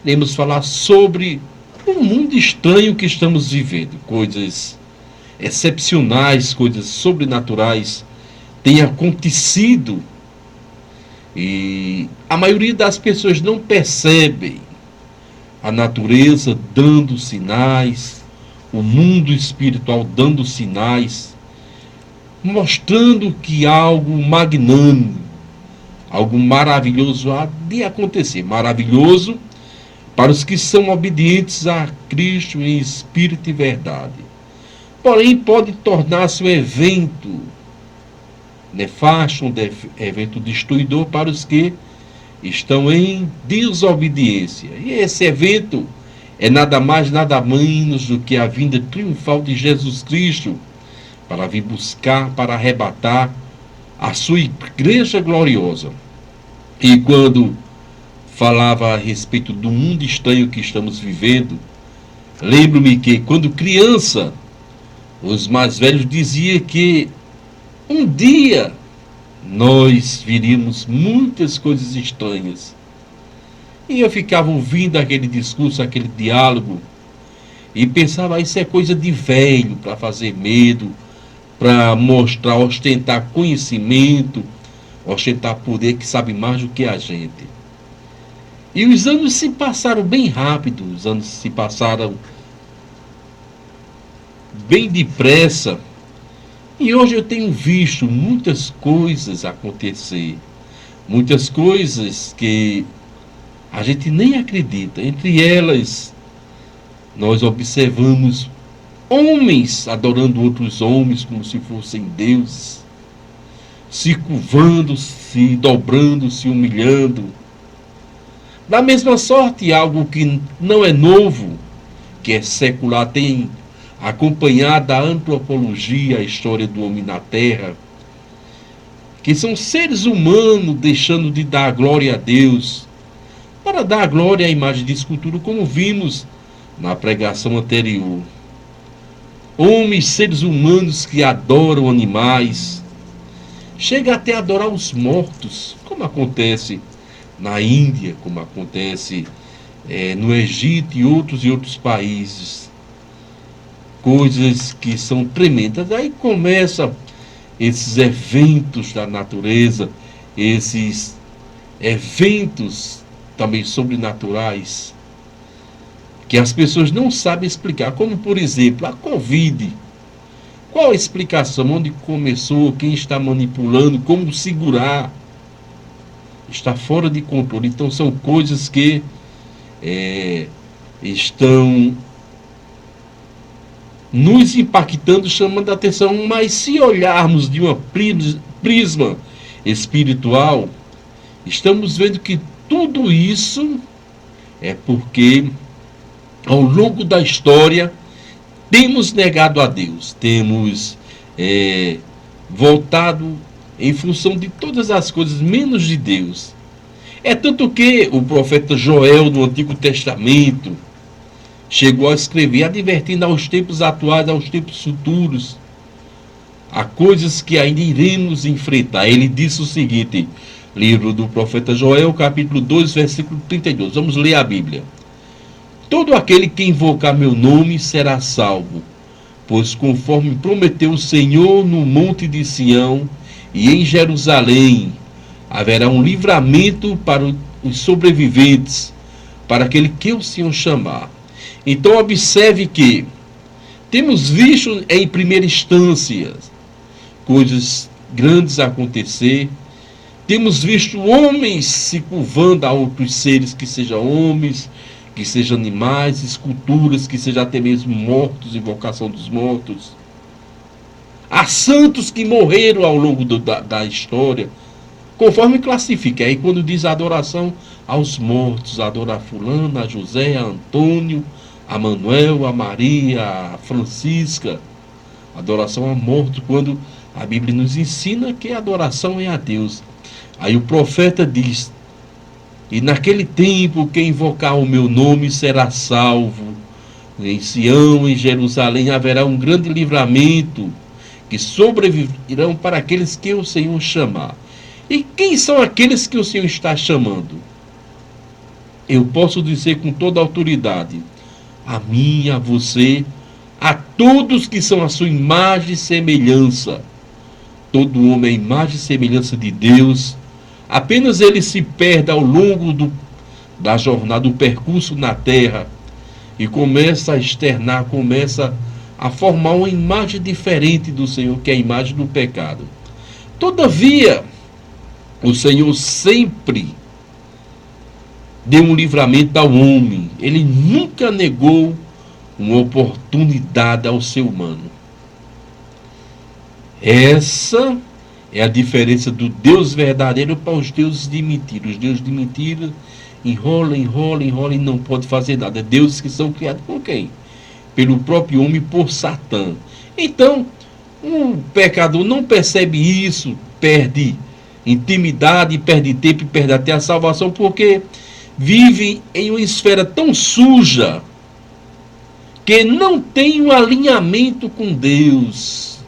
iremos falar sobre o mundo estranho que estamos vivendo. Coisas excepcionais, coisas sobrenaturais têm acontecido e a maioria das pessoas não percebem a natureza dando sinais, o mundo espiritual dando sinais, mostrando que algo magnânimo, algo maravilhoso há de acontecer. Maravilhoso para os que são obedientes a Cristo em espírito e verdade. Porém, pode tornar-se um evento nefasto, um evento destruidor para os que estão em desobediência. E esse evento é nada mais, nada menos do que a vinda triunfal de Jesus Cristo para vir buscar, para arrebatar a sua igreja gloriosa. E quando falava a respeito do mundo estranho que estamos vivendo, lembro-me que quando criança, os mais velhos diziam que um dia nós viríamos muitas coisas estranhas. E eu ficava ouvindo aquele discurso, aquele diálogo, e pensava, isso é coisa de velho, para fazer medo, para mostrar, ostentar conhecimento, ostentar poder, que sabe mais do que a gente. E os anos se passaram bem rápido, os anos se passaram bem depressa. E hoje eu tenho visto muitas coisas acontecer, muitas coisas que a gente nem acredita. Entre elas, nós observamos homens adorando outros homens como se fossem deuses, se curvando, se dobrando, se humilhando. Da mesma sorte, algo que não é novo, que é secular, tem acompanhado a antropologia, a história do homem na Terra, que são seres humanos deixando de dar glória a Deus, para dar glória à imagem de escultura, como vimos na pregação anterior. Homens, seres humanos que adoram animais, chega até a adorar os mortos, como acontece na Índia, como acontece no Egito e outros países. Coisas que são tremendas. Aí começam esses eventos da natureza, esses eventos também sobrenaturais, que as pessoas não sabem explicar, como por exemplo a Covid. Qual a explicação? Onde começou? Quem está manipulando? Como segurar? Está fora de controle. Então são coisas que estão nos impactando, chamando a atenção. Mas se olharmos de uma prisma espiritual, estamos vendo que tudo isso é porque ao longo da história temos negado a Deus, temos voltado em função de todas as coisas, menos de Deus. É tanto que o profeta Joel, no Antigo Testamento, chegou a escrever, advertindo aos tempos atuais, aos tempos futuros, a coisas que ainda iremos enfrentar. Ele disse o seguinte, livro do profeta Joel, capítulo 2, versículo 32. Vamos ler a Bíblia. Todo aquele que invocar meu nome será salvo, pois conforme prometeu o Senhor no monte de Sião e em Jerusalém, haverá um livramento para os sobreviventes, para aquele que o Senhor chamar. Então observe que temos visto em primeira instância coisas grandes acontecer, temos visto homens se curvando a outros seres, que sejam homens, que sejam animais, esculturas, que sejam até mesmo mortos, invocação dos mortos. Há santos que morreram ao longo da história, conforme classifica. Aí quando diz adoração aos mortos, adorar fulano, a José, a Antônio, a Manuel, a Maria, a Francisca, adoração a morto, quando a Bíblia nos ensina que a adoração é a Deus. Aí o profeta diz, e naquele tempo quem invocar o meu nome será salvo. Em Sião, em Jerusalém, haverá um grande livramento, que sobreviverão para aqueles que o Senhor chamar. E quem são aqueles que o Senhor está chamando? eu posso dizer com toda a autoridade, a mim, a você, a todos que são a sua imagem e semelhança. Todo homem é imagem e semelhança de Deus. Apenas ele se perde ao longo da jornada, do percurso na terra, e começa a externar, começa a formar uma imagem diferente do Senhor, que é a imagem do pecado. Todavia, o Senhor sempre deu um livramento ao homem. Ele nunca negou uma oportunidade ao ser humano. Essa é a diferença do Deus verdadeiro para os deuses de mentira. Os deuses de mentira enrola e não pode fazer nada. Deuses que são criados por quem? Pelo próprio homem, por Satã. Então, o pecador não percebe isso, perde intimidade, perde tempo e perde até a salvação, porque vive em uma esfera tão suja que não tem um alinhamento com Deus.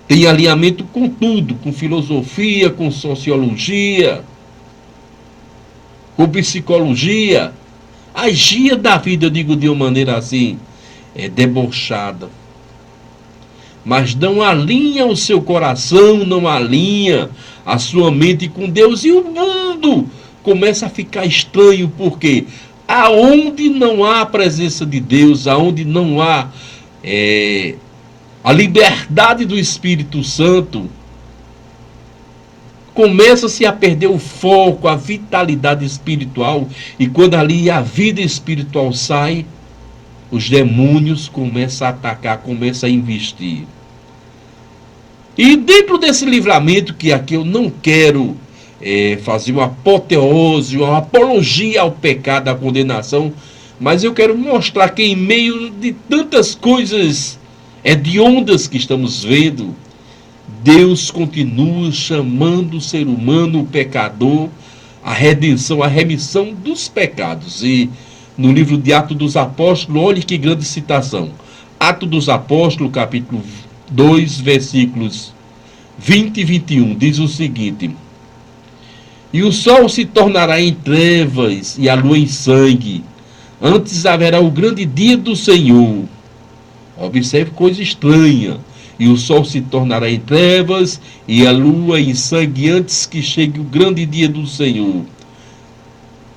Tem alinhamento com tudo, com filosofia, com sociologia, com psicologia. Agia da vida, eu digo de uma maneira assim, debochada. Mas não alinha o seu coração, não alinha a sua mente com Deus, e o mundo começa a ficar estranho, porque aonde não há a presença de Deus, aonde não há a liberdade do Espírito Santo, começa-se a perder o foco, a vitalidade espiritual, e quando ali a vida espiritual sai, os demônios começam a atacar, começam a investir. E dentro desse livramento, que aqui eu não quero fazer uma apoteose, uma apologia ao pecado, à condenação, mas eu quero mostrar que em meio de tantas coisas hediondas que estamos vendo, Deus continua chamando o ser humano, o pecador, à redenção, à remissão dos pecados. E no livro de Atos dos Apóstolos, olhe que grande citação. Atos dos Apóstolos, capítulo 2, versículos 20 e 21, diz o seguinte: e o sol se tornará em trevas e a lua em sangue, antes haverá o grande dia do Senhor. Observe coisa estranha. E o sol se tornará em trevas e a lua em sangue, antes que chegue o grande dia do Senhor.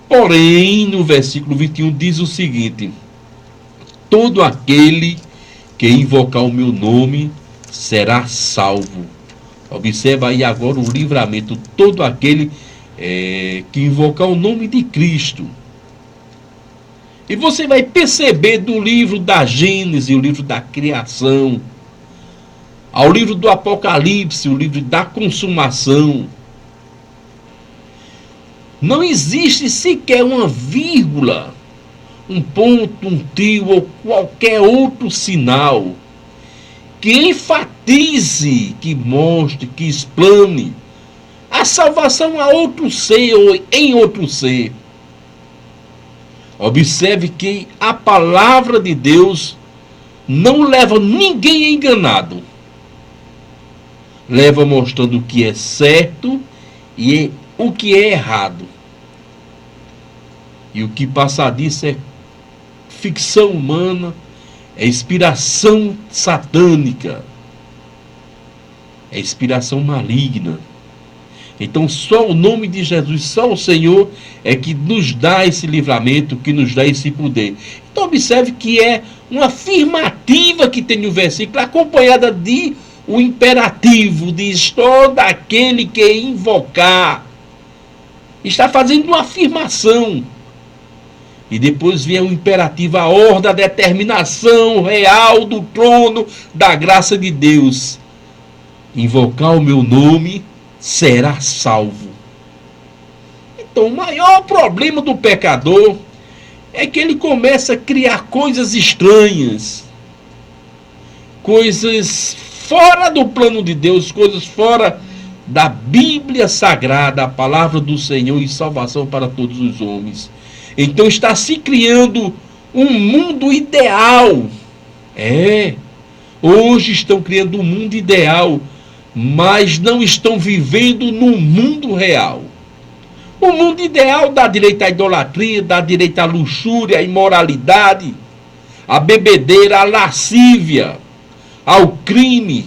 Porém, no versículo 21 diz o seguinte: todo aquele que invocar o meu nome será salvo. Observa aí agora o livramento. Todo aquele que invocar o nome de Cristo. E você vai perceber do livro da Gênesis, o livro da criação, ao livro do Apocalipse, o livro da consumação, não existe sequer uma vírgula, um ponto, um tio ou qualquer outro sinal que enfatize, que mostre, que explane a salvação a outro ser ou em outro ser. Observe que a palavra de Deus não leva ninguém enganado. Leva mostrando o que é certo e o que é errado. E o que passa disso é ficção humana, é inspiração satânica, é inspiração maligna. Então só o nome de Jesus, só o Senhor é que nos dá esse livramento, que nos dá esse poder. Então observe que é uma afirmativa que tem no versículo, acompanhada de o imperativo, diz todo aquele que invocar. Está fazendo uma afirmação. E depois vem o imperativo, a ordem, a determinação real do trono da graça de Deus. Invocar o meu nome será salvo. Então o maior problema do pecador é que ele começa a criar coisas estranhas, coisas fora do plano de Deus, coisas fora da Bíblia Sagrada, a palavra do Senhor e salvação para todos os homens. Então está se criando um mundo ideal. Hoje estão criando um mundo ideal, mas não estão vivendo no mundo real. O mundo ideal dá direito à idolatria, dá direito à luxúria, à imoralidade, à bebedeira, à lascívia, ao crime,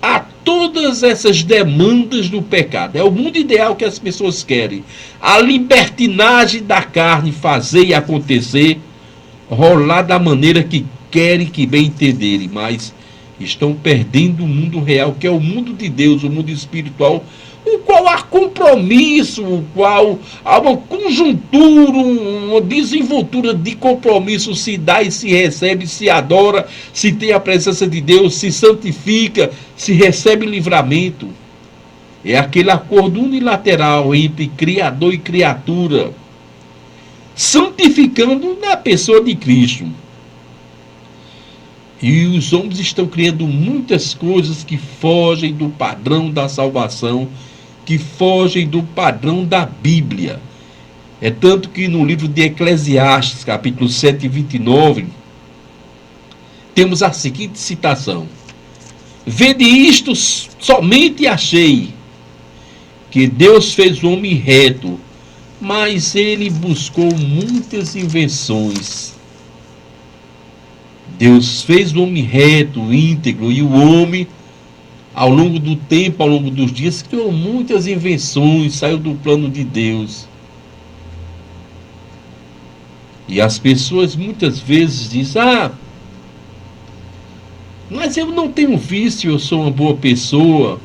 a todas essas demandas do pecado. É o mundo ideal que as pessoas querem. A libertinagem da carne, fazer e acontecer, rolar da maneira que querem, que bem entenderem, mas estão perdendo o mundo real, que é o mundo de Deus, o mundo espiritual, o qual há compromisso, o qual há uma conjuntura, uma desenvoltura de compromisso, se dá e se recebe, se adora, se tem a presença de Deus, se santifica, se recebe livramento. É aquele acordo unilateral entre Criador e criatura, santificando na pessoa de Cristo. E os homens estão criando muitas coisas que fogem do padrão da salvação, que fogem do padrão da Bíblia. É tanto que no livro de Eclesiastes, capítulo 7, 29, temos a seguinte citação: vede isto, somente achei, que Deus fez o homem reto, mas ele buscou muitas invenções. Deus fez o homem reto, íntegro, e o homem, ao longo do tempo, ao longo dos dias, criou muitas invenções, saiu do plano de Deus. E as pessoas muitas vezes dizem: mas eu não tenho vício, eu sou uma boa pessoa,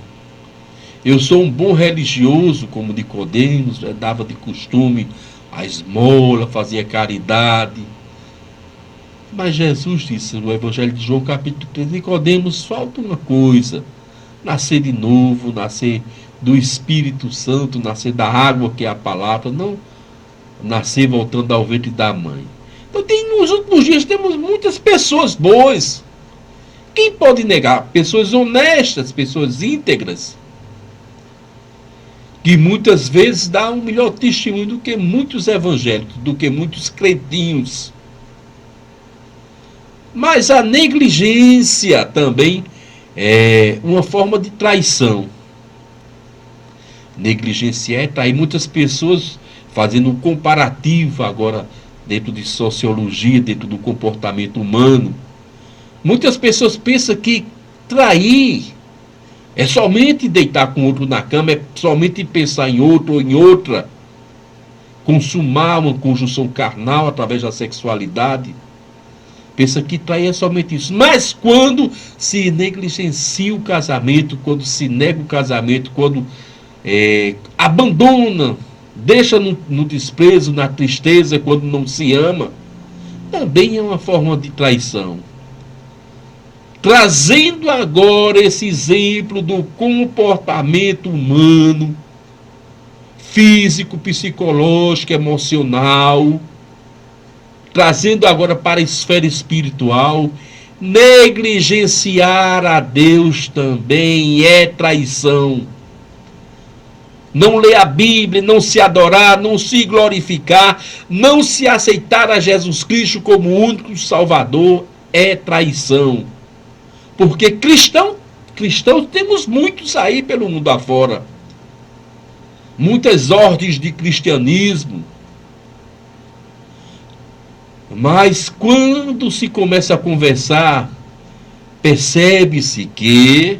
eu sou um bom religioso, como Nicodemos, dava de costume a esmola, fazia caridade. Mas Jesus disse no Evangelho de João, capítulo 3, Nicodemos, falta uma coisa: nascer de novo, nascer do Espírito Santo, nascer da água, que é a palavra, não nascer voltando ao ventre da mãe. Então, nos últimos dias temos muitas pessoas boas. Quem pode negar? Pessoas honestas, pessoas íntegras, que muitas vezes dão um melhor testemunho do que muitos evangélicos, do que muitos cretinhos. Mas a negligência também é uma forma de traição. Negligenciar é trair. Muitas pessoas, fazendo um comparativo agora dentro de sociologia, dentro do comportamento humano, muitas pessoas pensam que trair é somente deitar com outro na cama, é somente pensar em outro ou em outra, consumar uma conjunção carnal através da sexualidade. Pensa que trair é somente isso. Mas quando se negligencia o casamento, quando se nega o casamento, quando abandona, deixa no desprezo, na tristeza, quando não se ama, também é uma forma de traição. Trazendo agora esse exemplo do comportamento humano, físico, psicológico, emocional, trazendo agora para a esfera espiritual, negligenciar a Deus também é traição. Não ler a Bíblia, não se adorar, não se glorificar, não se aceitar a Jesus Cristo como o único Salvador é traição. Porque cristãos temos muitos aí pelo mundo afora. Muitas ordens de cristianismo. Mas quando se começa a conversar, percebe-se que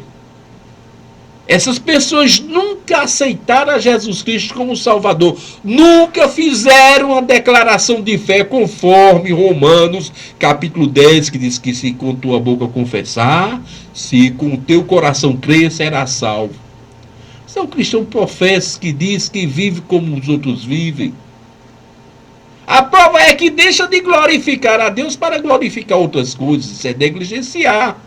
essas pessoas nunca aceitaram a Jesus Cristo como Salvador. Nunca fizeram uma declaração de fé conforme Romanos capítulo 10, que diz que se com tua boca confessar, se com o teu coração crer, serás salvo. São cristãos profetas que diz que vive como os outros vivem. A prova é que deixa de glorificar a Deus para glorificar outras coisas. Isso é negligenciar.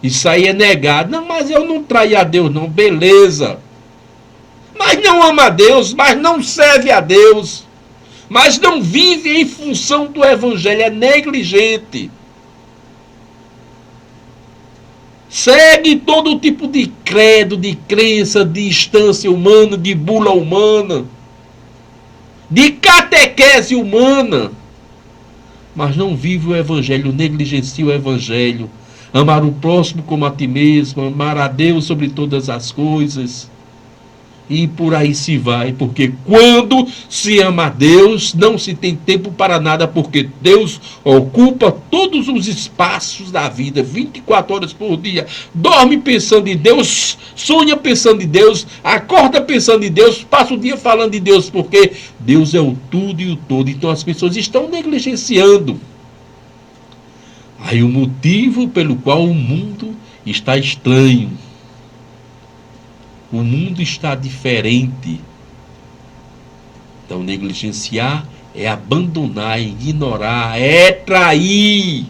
Isso aí é negado. Não, mas eu não traí a Deus, não. Beleza. Mas não ama a Deus, mas não serve a Deus. Mas não vive em função do Evangelho. É negligente. Segue todo tipo de credo, de crença, de instância humana, de bula humana, de catequese humana, mas não vive o Evangelho, negligencia o Evangelho. Amar o próximo como a ti mesmo, amar a Deus sobre todas as coisas. E por aí se vai, porque quando se ama a Deus, não se tem tempo para nada, porque Deus ocupa todos os espaços da vida, 24 horas por dia. Dorme pensando em Deus, sonha pensando em Deus, acorda pensando em Deus, passa o dia falando de Deus, porque Deus é o tudo e o todo. Então as pessoas estão negligenciando. Aí o motivo pelo qual o mundo está estranho. O mundo está diferente. Então, negligenciar é abandonar, é ignorar, é trair.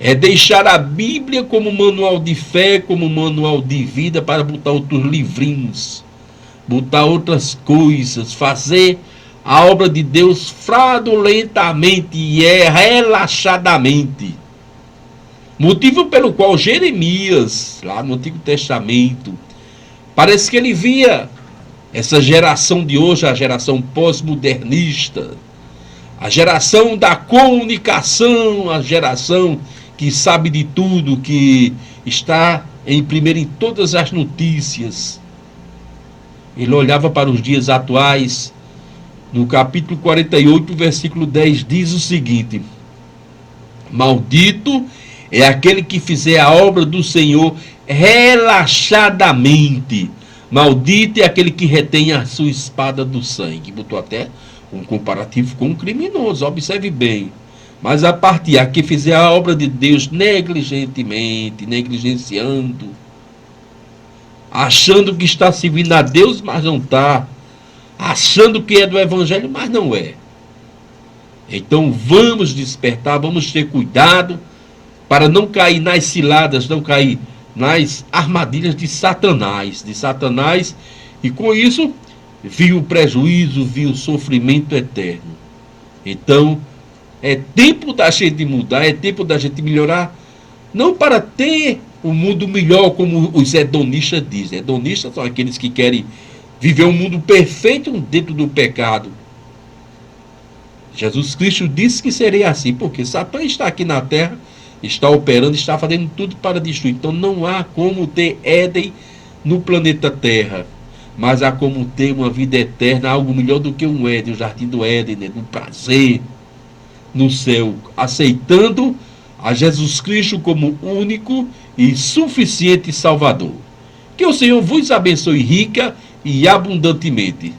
É deixar a Bíblia como manual de fé, como manual de vida, para botar outros livrinhos, botar outras coisas, fazer a obra de Deus fraudulentamente e relaxadamente. Motivo pelo qual Jeremias, lá no Antigo Testamento, parece que ele via essa geração de hoje, a geração pós-modernista, a geração da comunicação, a geração que sabe de tudo, que está em primeiro em todas as notícias. Ele olhava para os dias atuais, no capítulo 48, versículo 10, diz o seguinte: maldito é aquele que fizer a obra do Senhor relaxadamente. Maldito é aquele que retém a sua espada do sangue. Botou até um comparativo com um criminoso, observe bem. Mas a partir a que fizer a obra de Deus negligentemente, negligenciando, achando que está servindo a Deus, mas não está, achando que é do Evangelho, mas não é. Então vamos despertar, vamos ter cuidado para não cair nas ciladas, não cair nas armadilhas de Satanás, e com isso viu o prejuízo, viu o sofrimento eterno. Então é tempo da gente mudar, é tempo da gente melhorar, não para ter um mundo melhor, como os hedonistas dizem. Hedonistas são aqueles que querem viver um mundo perfeito dentro do pecado. Jesus Cristo disse que seria assim, porque Satã está aqui na terra, está operando, está fazendo tudo para destruir. Então não há como ter Éden no planeta Terra, mas há como ter uma vida eterna, algo melhor do que um Éden, o jardim do Éden, né? No prazer, no céu, aceitando a Jesus Cristo como único e suficiente Salvador. Que o Senhor vos abençoe rica e abundantemente.